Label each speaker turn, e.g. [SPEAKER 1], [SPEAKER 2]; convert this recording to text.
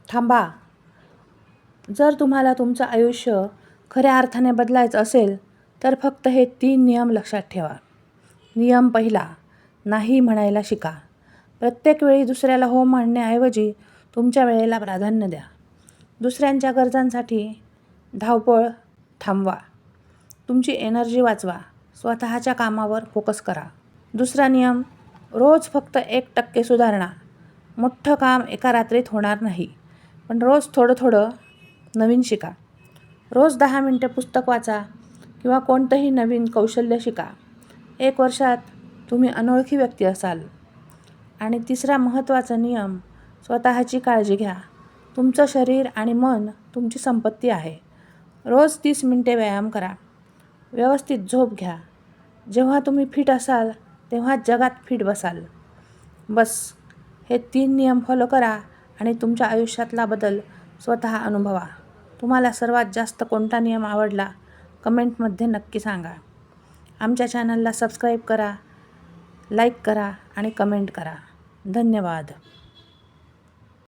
[SPEAKER 1] थांबा. जर तुम्हाला तुमचं आयुष्य खऱ्या अर्थाने बदलायचं असेल तर फक्त हे 3 नियम लक्षात ठेवा. नियम पहिला, नाही म्हणायला शिका. प्रत्येक वेळी दुसऱ्याला हो म्हणण्याऐवजी तुमच्या वेळेला प्राधान्य द्या. दुसऱ्यांच्या गरजांसाठी धावपळ थांबवा. तुमची एनर्जी वाचवा. स्वतःच्या कामावर फोकस करा. दुसरा नियम, रोज फक्त 1% सुधारणा. मोठं काम एका रात्रीत होणार नाही, पण रोज थोडं थोडं नवीन शिका. रोज 10 मिनिटे पुस्तक वाचा किंवा कोणतंही नवीन कौशल्य शिका. 1 वर्षात तुम्ही अनोळखी व्यक्ती असाल. आणि तिसरा महत्त्वाचा नियम, स्वतःची काळजी घ्या. तुमचं शरीर आणि मन तुमची संपत्ती आहे. रोज 30 मिनिटे व्यायाम करा. व्यवस्थित झोप घ्या. जेव्हा तुम्ही फिट असाल तेव्हा जगात फिट बसाल. बस हे 3 नियम फॉलो करा आणि तुमच्या आयुष्यातला बदल स्वतः अनुभवा. तुम्हाला सर्वात जास्त कोणता नियम आवडला कमेंटमध्ये नक्की सांगा. आमच्या चॅनलला सबस्क्राईब करा, लाईक करा आणि कमेंट करा. धन्यवाद.